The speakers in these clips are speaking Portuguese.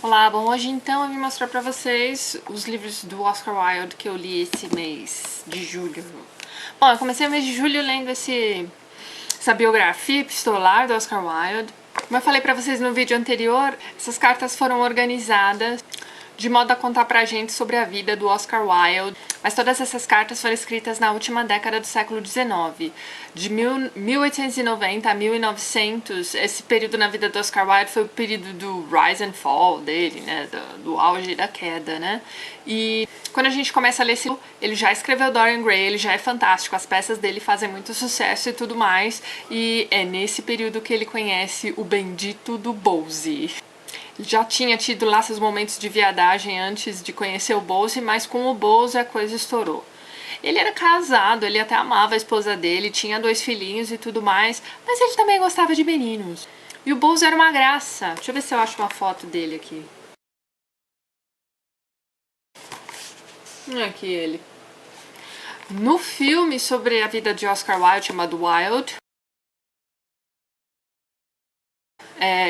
Olá, bom, hoje então eu vim mostrar pra vocês os livros do Oscar Wilde que eu li esse mês de julho. Bom, eu comecei o mês de julho lendo essa biografia epistolar do Oscar Wilde. Como eu falei pra vocês no vídeo anterior, essas cartas foram organizadas de modo a contar pra gente sobre a vida do Oscar Wilde, mas todas essas cartas foram escritas na última década do século XIX. De 1890 a 1900, esse período na vida do Oscar Wilde foi o período do rise and fall dele, né, do auge e da queda, né, e quando a gente começa a ler esse livro, ele já escreveu Dorian Gray, ele já é fantástico, as peças dele fazem muito sucesso e tudo mais, e é nesse período que ele conhece o bendito do Bowlesy. Já tinha tido lá seus momentos de viadagem antes de conhecer o Bowlesy, mas com o Bowlesy a coisa estourou. Ele era casado, ele até amava a esposa dele, tinha 2 filhinhos e tudo mais, mas ele também gostava de meninos. E o Bowlesy era uma graça. Deixa eu ver se eu acho uma foto dele aqui. Aqui ele. No filme sobre a vida de Oscar Wilde, chamado Wilde,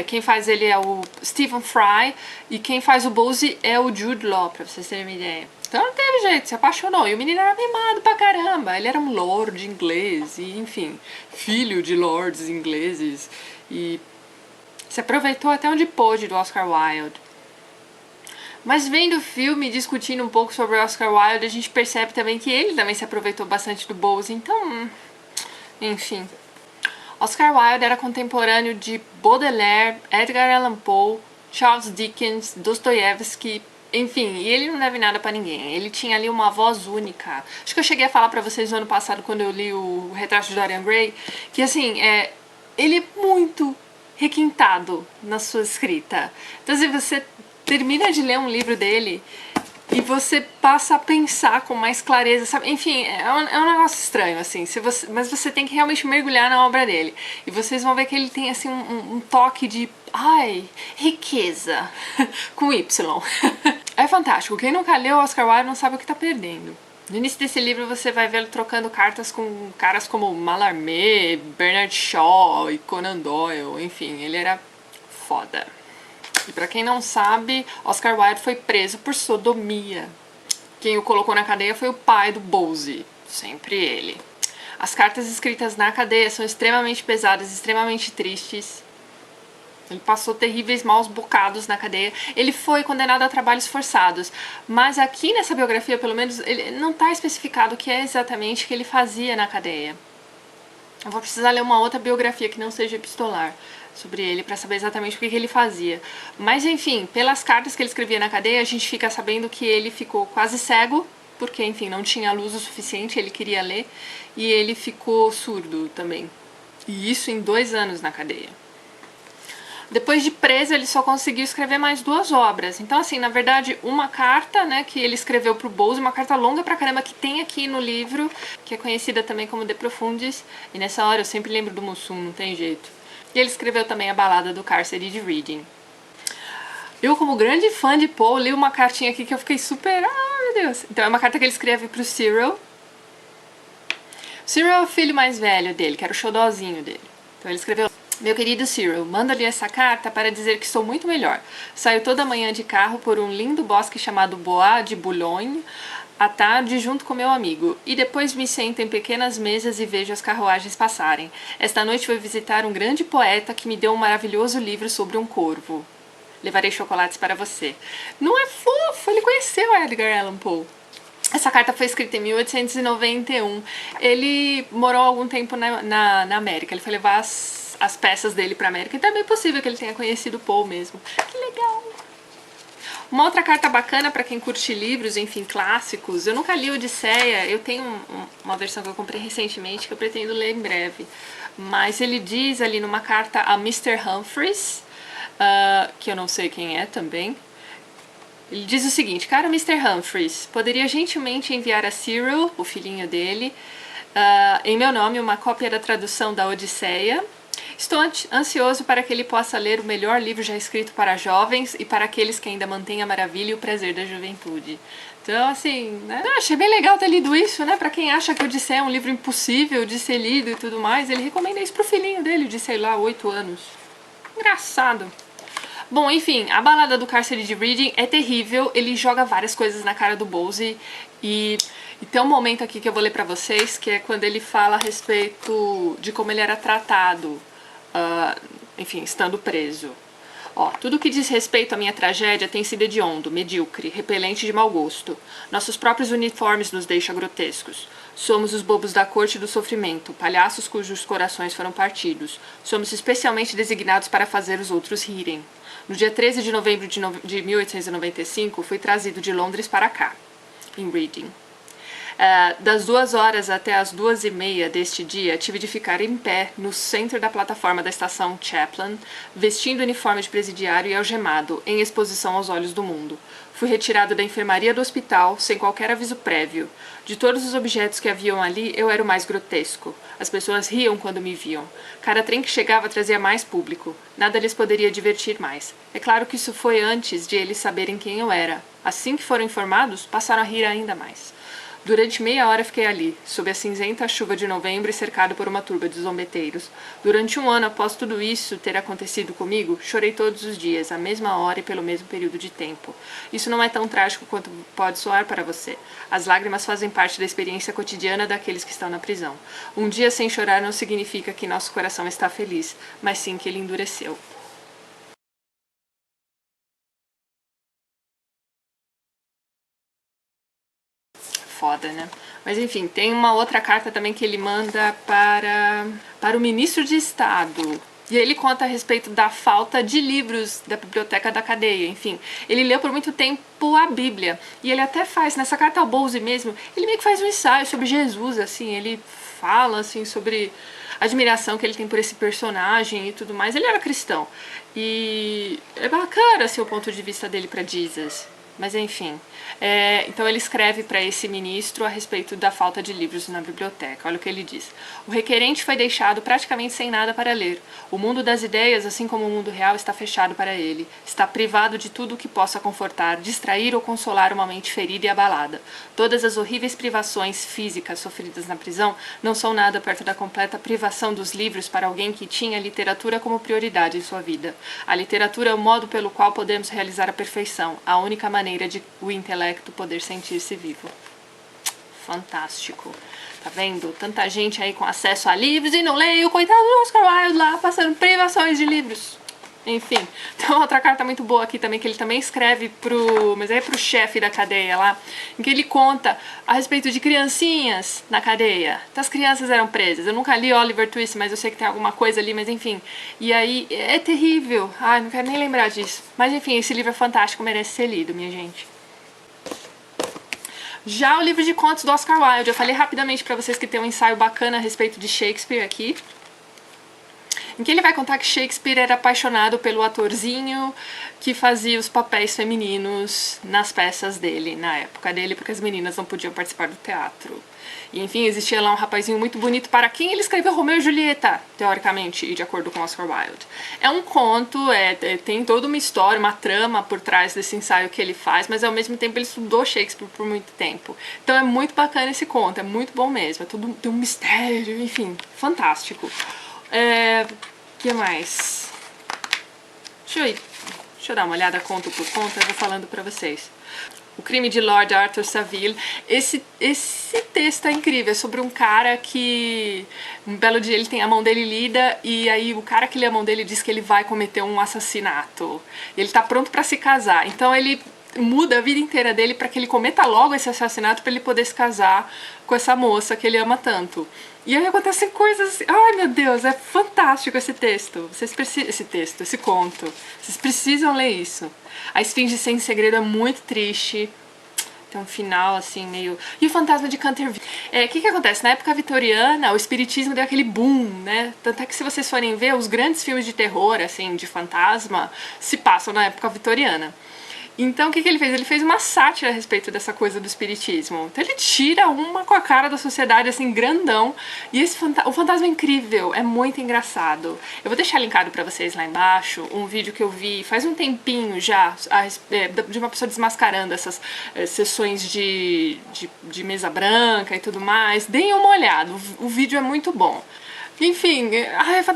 quem faz ele é o Stephen Fry e quem faz o Bowlesy é o Jude Law, pra vocês terem uma ideia. Então não teve jeito, se apaixonou. E o menino era mimado pra caramba. Ele era um lord inglês e, enfim, filho de lords ingleses. E se aproveitou até onde pôde do Oscar Wilde. Mas vendo o filme, discutindo um pouco sobre o Oscar Wilde, a gente percebe também que ele também se aproveitou bastante do Bowlesy. Então, enfim. Oscar Wilde era contemporâneo de Baudelaire, Edgar Allan Poe, Charles Dickens, Dostoiévski, enfim, e ele não deve nada pra ninguém. Ele tinha ali uma voz única. Acho que eu cheguei a falar pra vocês no ano passado, quando eu li o Retrato de Dorian Gray, que assim, ele é muito requintado na sua escrita. Então, se você termina de ler um livro dele e você passa a pensar com mais clareza, sabe? Enfim, é um negócio estranho, assim, mas você tem que realmente mergulhar na obra dele. E vocês vão ver que ele tem, assim, um toque de, riqueza, com Y. É fantástico. Quem nunca leu Oscar Wilde não sabe o que tá perdendo. No início desse livro você vai ver ele trocando cartas com caras como Mallarmé, Bernard Shaw e Conan Doyle, enfim, ele era foda. E pra quem não sabe, Oscar Wilde foi preso por sodomia. Quem o colocou na cadeia foi o pai do Bowlesy, sempre ele. As cartas escritas na cadeia são extremamente pesadas, extremamente tristes. Ele passou terríveis maus bocados na cadeia. Ele foi condenado a trabalhos forçados. Mas aqui nessa biografia, pelo menos, ele não está especificado o que é exatamente que ele fazia na cadeia. Eu vou precisar ler uma outra biografia que não seja epistolar sobre ele para saber exatamente o que ele fazia. Mas enfim, pelas cartas que ele escrevia na cadeia, a gente fica sabendo que ele ficou quase cego, porque enfim, não tinha luz o suficiente, ele queria ler, e ele ficou surdo também. E isso em 2 anos na cadeia. Depois de preso, ele só conseguiu escrever mais 2 obras. Então, assim, na verdade, uma carta, né, que ele escreveu pro Bowlesy, uma carta longa pra caramba que tem aqui no livro, que é conhecida também como De Profundis. E nessa hora eu sempre lembro do Mussum, não tem jeito. E ele escreveu também a Balada do Cárcere de Reading. Eu, como grande fã de Poe, li uma cartinha aqui que eu fiquei super... meu Deus! Então é uma carta que ele escreve pro Cyril. Cyril é o filho mais velho dele, que era o xodózinho dele. Então ele escreveu: Meu querido Cyril, manda-lhe essa carta para dizer que estou muito melhor. Saio toda manhã de carro por um lindo bosque chamado Bois de Boulogne, à tarde junto com meu amigo, e depois me sento em pequenas mesas e vejo as carruagens passarem. Esta noite vou visitar um grande poeta que me deu um maravilhoso livro sobre um corvo. Levarei chocolates para você. Não é fofo? Ele conheceu Edgar Allan Poe. Essa carta foi escrita em 1891. Ele morou algum tempo na América. Ele foi levar as peças dele pra América. Então é bem possível que ele tenha conhecido Poe mesmo. Que legal! Uma outra carta bacana pra quem curte livros, enfim, clássicos. Eu nunca li Odisseia. Eu tenho uma versão que eu comprei recentemente que eu pretendo ler em breve. Mas ele diz ali numa carta a Mr. Humphreys, que eu não sei quem é também. Ele diz o seguinte: Caro Mr. Humphreys, poderia gentilmente enviar a Cyril, o filhinho dele, em meu nome uma cópia da tradução da Odisseia. Estou ansioso para que ele possa ler o melhor livro já escrito para jovens e para aqueles que ainda mantêm a maravilha e o prazer da juventude. Então, assim, né? Achei bem legal ter lido isso, né? Pra quem acha que Odisseia é um livro impossível de ser lido e tudo mais, ele recomenda isso pro filhinho dele de, sei lá, 8 anos. Engraçado. Bom, enfim, a balada do cárcere de Reading é terrível, ele joga várias coisas na cara do Bowsy e tem um momento aqui que eu vou ler pra vocês, que é quando ele fala a respeito de como ele era tratado, enfim, estando preso. Ó, tudo que diz respeito à minha tragédia tem sido hediondo, medíocre, repelente de mau gosto. Nossos próprios uniformes nos deixam grotescos. Somos os bobos da corte do sofrimento, palhaços cujos corações foram partidos. Somos especialmente designados para fazer os outros rirem. No dia 13 de novembro de 1895, fui trazido de Londres para cá, em Reading. Das 2 horas até as 2h30 deste dia, tive de ficar em pé no centro da plataforma da estação Chaplin, vestindo o uniforme de presidiário e algemado, em exposição aos olhos do mundo. Fui retirado da enfermaria do hospital, sem qualquer aviso prévio. De todos os objetos que haviam ali, eu era o mais grotesco. As pessoas riam quando me viam. Cada trem que chegava trazia mais público. Nada lhes poderia divertir mais. É claro que isso foi antes de eles saberem quem eu era. Assim que foram informados, passaram a rir ainda mais. Durante meia hora fiquei ali, sob a cinzenta chuva de novembro e cercado por uma turba de zombeteiros. Durante 1 ano após tudo isso ter acontecido comigo, chorei todos os dias, à mesma hora e pelo mesmo período de tempo. Isso não é tão trágico quanto pode soar para você. As lágrimas fazem parte da experiência cotidiana daqueles que estão na prisão. Um dia sem chorar não significa que nosso coração está feliz, mas sim que ele endureceu. Foda, né? Mas enfim, tem uma outra carta também que ele manda para o ministro de Estado. E ele conta a respeito da falta de livros da biblioteca da cadeia. Enfim, ele leu por muito tempo a Bíblia. E ele até faz, nessa carta ao Bowsy mesmo, ele meio que faz um ensaio sobre Jesus, assim. Ele fala, assim, sobre a admiração que ele tem por esse personagem e tudo mais. Ele era cristão. E é bacana, assim, o ponto de vista dele para Jesus. Mas enfim, então ele escreve para esse ministro a respeito da falta de livros na biblioteca. Olha o que ele diz. O requerente foi deixado praticamente sem nada para ler. O mundo das ideias, assim como o mundo real, está fechado para ele. Está privado de tudo o que possa confortar, distrair ou consolar uma mente ferida e abalada. Todas as horríveis privações físicas sofridas na prisão não são nada perto da completa privação dos livros para alguém que tinha a literatura como prioridade em sua vida. A literatura é o modo pelo qual podemos realizar a perfeição, a única maneira de o intelecto poder sentir-se vivo. Fantástico. Tá vendo? Tanta gente aí com acesso a livros e não leio, o coitado do Oscar Wilde lá passando privações de livros. Enfim, tem uma outra carta muito boa aqui também, que ele também escreve mas é pro chefe da cadeia lá, em que ele conta a respeito de criancinhas na cadeia. Então as crianças eram presas. Eu nunca li Oliver Twist, mas eu sei que tem alguma coisa ali, mas enfim. E aí, é terrível. Ai, não quero nem lembrar disso. Mas enfim, esse livro é fantástico, merece ser lido, minha gente. Já o livro de contos do Oscar Wilde, eu falei rapidamente pra vocês que tem um ensaio bacana a respeito de Shakespeare aqui, em que ele vai contar que Shakespeare era apaixonado pelo atorzinho que fazia os papéis femininos nas peças dele, na época dele, porque as meninas não podiam participar do teatro. E enfim, existia lá um rapazinho muito bonito para quem ele escreveu Romeu e Julieta, teoricamente, e de acordo com Oscar Wilde. É um conto, tem toda uma história, uma trama por trás desse ensaio que ele faz, mas ao mesmo tempo ele estudou Shakespeare por muito tempo. Então é muito bacana esse conto, é muito bom mesmo, tem um mistério, enfim, fantástico. Que mais? Deixa eu dar uma olhada conto por conto, eu vou falando pra vocês. O Crime de Lord Arthur Savile. Esse texto é incrível, é sobre um cara que um belo dia ele tem a mão dele lida e aí o cara que lê a mão dele diz que ele vai cometer um assassinato. Ele tá pronto pra se casar, então ele muda a vida inteira dele para que ele cometa logo esse assassinato para ele poder se casar com essa moça que ele ama tanto. E aí acontecem coisas, ai meu Deus, é fantástico esse texto. Esse conto. Vocês precisam ler isso. A Esfinge Sem Segredo é muito triste. Tem um final assim meio... E o Fantasma de Canterville. O que acontece? Na época vitoriana, o espiritismo deu aquele boom, né? Tanto é que se vocês forem ver, os grandes filmes de terror, assim, de fantasma, se passam na época vitoriana. Então o que ele fez? Ele fez uma sátira a respeito dessa coisa do espiritismo. Então ele tira uma com a cara da sociedade, assim, grandão. E o fantasma é incrível, é muito engraçado. Eu vou deixar linkado pra vocês lá embaixo um vídeo que eu vi faz um tempinho já, de uma pessoa desmascarando essas sessões de mesa branca e tudo mais. Deem uma olhada, o vídeo é muito bom. Enfim,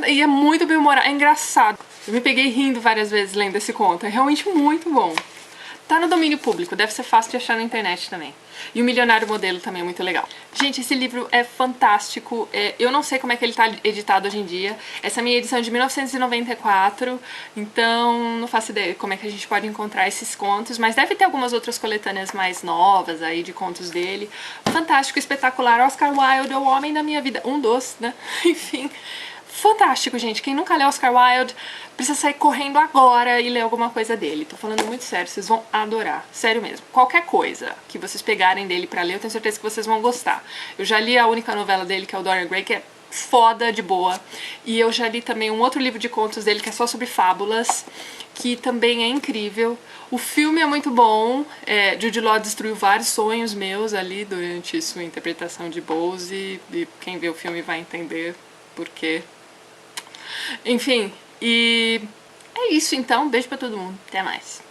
e é muito bem-humorado, é engraçado. Eu me peguei rindo várias vezes lendo esse conto, é realmente muito bom. Tá no domínio público, deve ser fácil de achar na internet também. E o Milionário Modelo também é muito legal. Gente, esse livro é fantástico. Eu não sei como é que ele tá editado hoje em dia. Essa é a minha edição de 1994, então não faço ideia como é que a gente pode encontrar esses contos, mas deve ter algumas outras coletâneas mais novas aí de contos dele. Fantástico, espetacular. Oscar Wilde é o homem da minha vida. Um dos, né? Enfim. Fantástico, gente. Quem nunca leu Oscar Wilde precisa sair correndo agora e ler alguma coisa dele. Tô falando muito sério, vocês vão adorar. Sério mesmo. Qualquer coisa que vocês pegarem dele pra ler, eu tenho certeza que vocês vão gostar. Eu já li a única novela dele, que é o Dorian Gray, que é foda de boa. E eu já li também um outro livro de contos dele, que é só sobre fábulas, que também é incrível. O filme é muito bom. Jude Law destruiu vários sonhos meus ali durante sua interpretação de Bowsy. E quem vê o filme vai entender por quê. Enfim, e é isso então. Beijo pra todo mundo. Até mais.